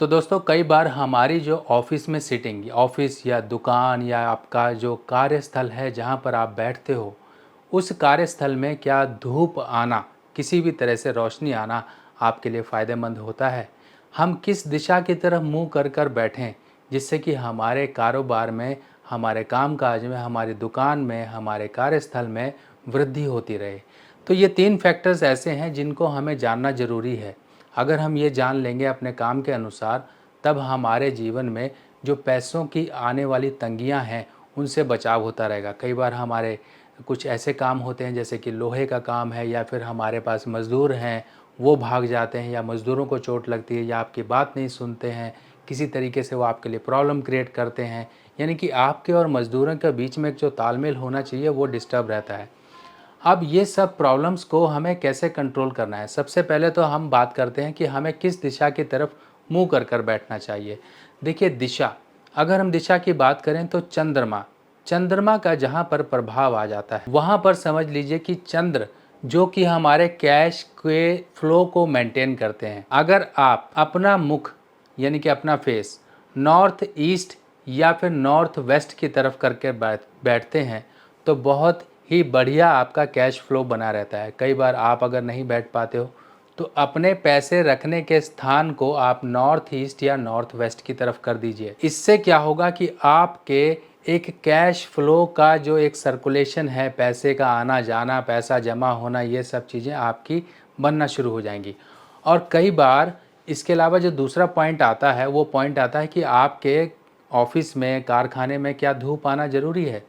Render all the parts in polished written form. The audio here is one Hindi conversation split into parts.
तो दोस्तों कई बार हमारी जो ऑफिस में सिटिंग ऑफिस या दुकान या आपका जो कार्यस्थल है जहाँ पर आप बैठते हो, उस कार्यस्थल में क्या धूप आना, किसी भी तरह से रोशनी आना आपके लिए फ़ायदेमंद होता है। हम किस दिशा की तरफ मुंह कर कर बैठें जिससे कि हमारे कारोबार में, हमारे कामकाज में, हमारी दुकान में, हमारे कार्यस्थल में वृद्धि होती रहे। तो ये 3 फैक्टर्स ऐसे हैं जिनको हमें जानना ज़रूरी है। अगर हम ये जान लेंगे अपने काम के अनुसार, तब हमारे जीवन में जो पैसों की आने वाली तंगियाँ हैं उनसे बचाव होता रहेगा। कई बार हमारे कुछ ऐसे काम होते हैं जैसे कि लोहे का काम है, या फिर हमारे पास मज़दूर हैं, वो भाग जाते हैं, या मज़दूरों को चोट लगती है, या आपकी बात नहीं सुनते हैं, किसी तरीके से वो आपके लिए प्रॉब्लम क्रिएट करते हैं। यानी कि आपके और मज़दूरों के बीच में जो तालमेल होना चाहिए वो डिस्टर्ब रहता है। अब ये सब प्रॉब्लम्स को हमें कैसे कंट्रोल करना है? सबसे पहले तो हम बात करते हैं कि हमें किस दिशा की तरफ मुँह कर कर बैठना चाहिए। देखिए दिशा, अगर हम दिशा की बात करें तो चंद्रमा, चंद्रमा का जहाँ पर प्रभाव आ जाता है वहाँ पर समझ लीजिए कि चंद्र जो कि हमारे कैश के फ्लो को मेंटेन करते हैं। अगर आप अपना मुख यानी कि अपना फेस नॉर्थ ईस्ट या फिर नॉर्थ वेस्ट की तरफ करके बैठते हैं तो बहुत ही बढ़िया आपका कैश फ्लो बना रहता है। कई बार आप अगर नहीं बैठ पाते हो तो अपने पैसे रखने के स्थान को आप नॉर्थ ईस्ट या नॉर्थ वेस्ट की तरफ कर दीजिए। इससे क्या होगा कि आपके एक कैश फ्लो का जो एक सर्कुलेशन है, पैसे का आना जाना, पैसा जमा होना, ये सब चीज़ें आपकी बनना शुरू हो जाएंगी। और कई बार इसके अलावा जो दूसरा पॉइंट आता है वो पॉइंट आता है कि आपके ऑफिस में, कारखाने में क्या धूप आना ज़रूरी है?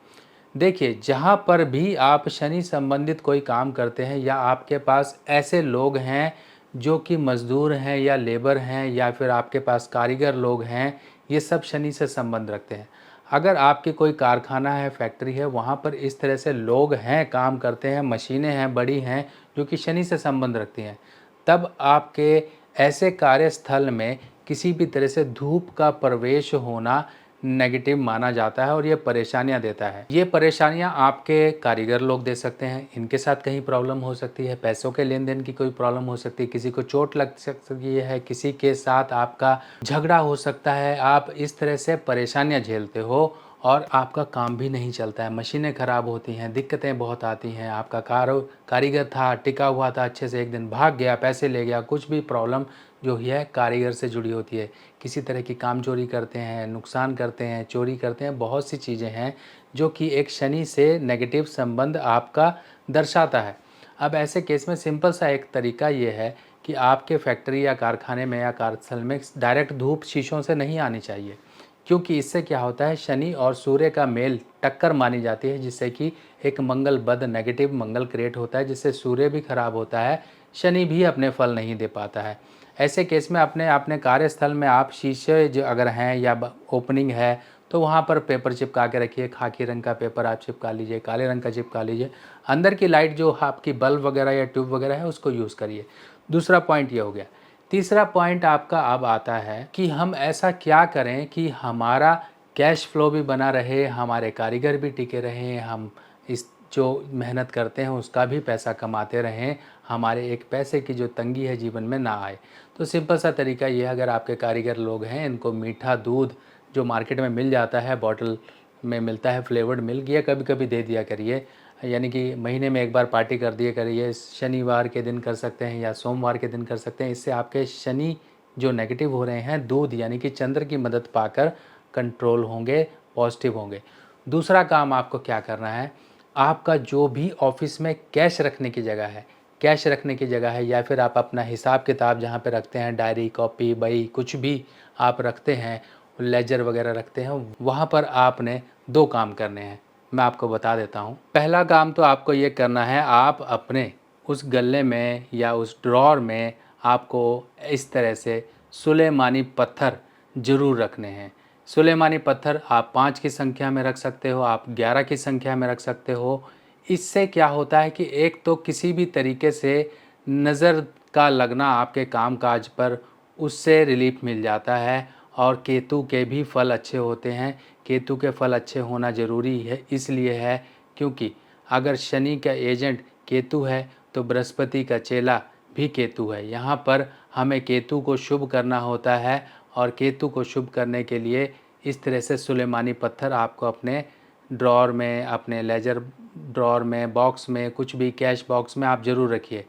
देखिए, जहाँ पर भी आप शनि संबंधित कोई काम करते हैं या आपके पास ऐसे लोग हैं जो कि मज़दूर हैं या लेबर हैं या फिर आपके पास कारीगर लोग हैं, ये सब शनि से संबंध रखते हैं। अगर आपके कोई कारखाना है, फैक्ट्री है, वहाँ पर इस तरह से लोग हैं, काम करते हैं, मशीनें हैं, बड़ी हैं, जो कि शनि से संबंध रखती हैं, तब आपके ऐसे कार्यस्थल में किसी भी तरह से धूप का प्रवेश होना नेगेटिव माना जाता है और ये परेशानियां देता है। ये परेशानियां आपके कारीगर लोग दे सकते हैं, इनके साथ कहीं प्रॉब्लम हो सकती है, पैसों के लेन देन की कोई प्रॉब्लम हो सकती है, किसी को चोट लग सकती है, किसी के साथ आपका झगड़ा हो सकता है, आप इस तरह से परेशानियां झेलते हो और आपका काम भी नहीं चलता है, मशीनें ख़राब होती हैं, दिक्कतें बहुत आती हैं। आपका कारीगर था, टिका हुआ था अच्छे से, एक दिन भाग गया, पैसे ले गया, कुछ भी प्रॉब्लम जो है कारीगर से जुड़ी होती है। किसी तरह की काम चोरी करते हैं, नुकसान करते हैं, चोरी करते हैं, बहुत सी चीज़ें हैं जो कि एक शनि से नेगेटिव संबंध आपका दर्शाता है। अब ऐसे केस में सिंपल सा एक तरीका ये है कि आपके फैक्ट्री या कारखाने में या कार्यस्थल में डायरेक्ट धूप शीशों से नहीं आनी चाहिए, क्योंकि इससे क्या होता है, शनि और सूर्य का मेल टक्कर मानी जाती है, जिससे कि एक मंगल बद नेगेटिव मंगल क्रिएट होता है, जिससे सूर्य भी खराब होता है, शनि भी अपने फल नहीं दे पाता है। ऐसे केस में अपने अपने कार्यस्थल में आप शीशे जो अगर हैं या ओपनिंग है तो वहाँ पर पेपर चिपका के रखिए। खाकी रंग का पेपर आप चिपका लीजिए, काले रंग का चिपका लीजिए। अंदर की लाइट जो आपकी बल्ब वगैरह या ट्यूब वगैरह है उसको यूज़ करिए। दूसरा पॉइंट ये हो गया। तीसरा पॉइंट आपका अब आता है कि हम ऐसा क्या करें कि हमारा कैश फ्लो भी बना रहे, हमारे कारीगर भी टिके रहें, हम इस जो मेहनत करते हैं उसका भी पैसा कमाते रहें, हमारे एक पैसे की जो तंगी है जीवन में ना आए। तो सिंपल सा तरीका ये है, अगर आपके कारीगर लोग हैं, इनको मीठा दूध जो मार्केट में मिल जाता है, बॉटल में मिलता है, फ्लेवर्ड मिल्क, ये कभी कभी दे दिया करिए। यानी कि महीने में एक बार पार्टी कर दिया करिए। शनिवार के दिन कर सकते हैं या सोमवार के दिन कर सकते हैं। इससे आपके शनि जो नेगेटिव हो रहे हैं, दूध यानी कि चंद्र की मदद पाकर कंट्रोल होंगे, पॉजिटिव होंगे। दूसरा काम आपको क्या करना है, आपका जो भी ऑफिस में कैश रखने की जगह है, कैश रखने की जगह है या फिर आप अपना हिसाब किताब जहाँ पे रखते हैं, डायरी, कॉपी, बही, कुछ भी आप रखते हैं, लेजर वगैरह रखते हैं, वहाँ पर आपने 2 काम करने हैं। मैं आपको बता देता हूँ। पहला काम तो आपको ये करना है, आप अपने उस गल्ले में या उस ड्रॉर में आपको इस तरह से सुलेमानी पत्थर ज़रूर रखने हैं। सुलेमानी पत्थर आप 5 की संख्या में रख सकते हो, आप 11 की संख्या में रख सकते हो। इससे क्या होता है कि एक तो किसी भी तरीके से नज़र का लगना आपके कामकाज पर, उससे रिलीफ मिल जाता है। और केतु के भी फल अच्छे होते हैं। केतु के फल अच्छे होना ज़रूरी है, इसलिए है क्योंकि अगर शनि का एजेंट केतु है तो बृहस्पति का चेला भी केतु है। यहाँ पर हमें केतु को शुभ करना होता है और केतु को शुभ करने के लिए इस तरह से सुलेमानी पत्थर आपको अपने ड्रॉर में, अपने लेजर ड्रॉर में, बॉक्स में, कुछ भी कैश बॉक्स में आप ज़रूर रखिए।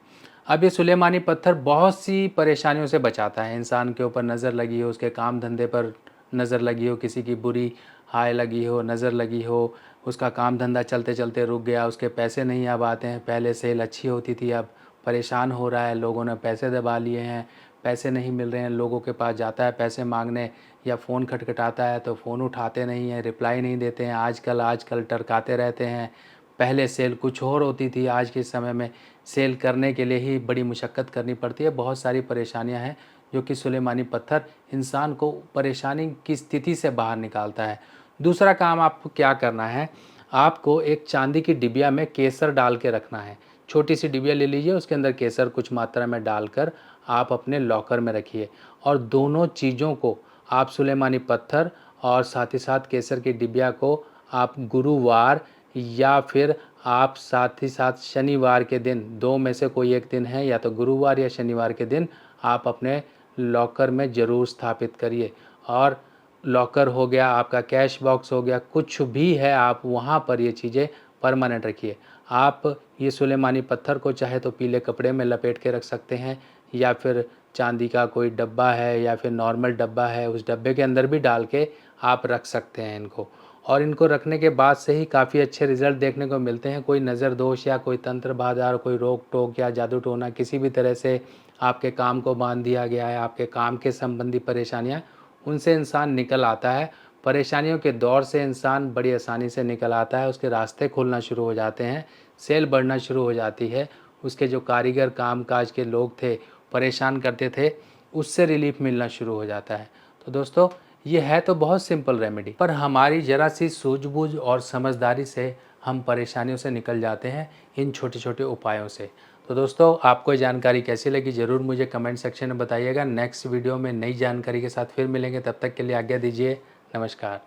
अब ये सुलेमानी पत्थर बहुत सी परेशानियों से बचाता है। इंसान के ऊपर नज़र लगी हो, उसके काम धंधे पर नज़र लगी हो, किसी की बुरी हाय लगी हो, नज़र लगी हो, उसका काम धंधा चलते चलते रुक गया, उसके पैसे नहीं अब आते हैं, पहले सेल अच्छी होती थी, अब परेशान हो रहा है, लोगों ने पैसे दबा लिए हैं, पैसे नहीं मिल रहे हैं, लोगों के पास जाता है पैसे मांगने या फ़ोन खटखटाता है तो फ़ोन उठाते नहीं हैं, रिप्लाई नहीं देते हैं, आजकल टरकाते रहते हैं। पहले सेल कुछ और होती थी, आज के समय में सेल करने के लिए ही बड़ी मुशक्क़त करनी पड़ती है। बहुत सारी परेशानियां हैं जो कि सुलेमानी पत्थर इंसान को परेशानी की स्थिति से बाहर निकालता है। दूसरा काम आपको क्या करना है, आपको एक चांदी की डिबिया में केसर डाल के रखना है। छोटी सी डिबिया ले लीजिए, उसके अंदर केसर कुछ मात्रा में डालकर आप अपने लॉकर में रखिए और दोनों चीज़ों को आप सुलेमानी पत्थर और साथ ही साथ केसर की डिबिया को आप गुरुवार या फिर आप साथ ही साथ शनिवार के दिन, दो में से कोई एक दिन है, या तो गुरुवार या शनिवार के दिन आप अपने लॉकर में ज़रूर स्थापित करिए। और लॉकर हो गया, आपका कैश बॉक्स हो गया, कुछ भी है आप वहाँ पर ये चीज़ें परमानेंट रखिए। आप ये सुलेमानी पत्थर को चाहे तो पीले कपड़े में लपेट के रख सकते हैं, या फिर चांदी का कोई डब्बा है या फिर नॉर्मल डब्बा है, उस डब्बे के अंदर भी डाल के आप रख सकते हैं इनको। और इनको रखने के बाद से ही काफ़ी अच्छे रिज़ल्ट देखने को मिलते हैं। कोई नज़र दोष या कोई तंत्र बाधा, कोई रोक टोक या जादू टोना, किसी भी तरह से आपके काम को बांध दिया गया है, आपके काम के संबंधी परेशानियाँ, उनसे इंसान निकल आता है। परेशानियों के दौर से इंसान बड़ी आसानी से निकल आता है, उसके रास्ते खुलना शुरू हो जाते हैं, सेल बढ़ना शुरू हो जाती है, उसके जो कारीगर काम काज के लोग थे, परेशान करते थे, उससे रिलीफ मिलना शुरू हो जाता है। तो दोस्तों, ये है तो बहुत सिंपल रेमेडी, पर हमारी ज़रा सी सूझबूझ और समझदारी से हम परेशानियों से निकल जाते हैं इन छोटे छोटे उपायों से। तो दोस्तों, आपको ये जानकारी कैसी लगी ज़रूर मुझे कमेंट सेक्शन में बताइएगा। नेक्स्ट वीडियो में नई जानकारी के साथ फिर मिलेंगे, तब तक के लिए आज्ञा दीजिए। नमस्कार।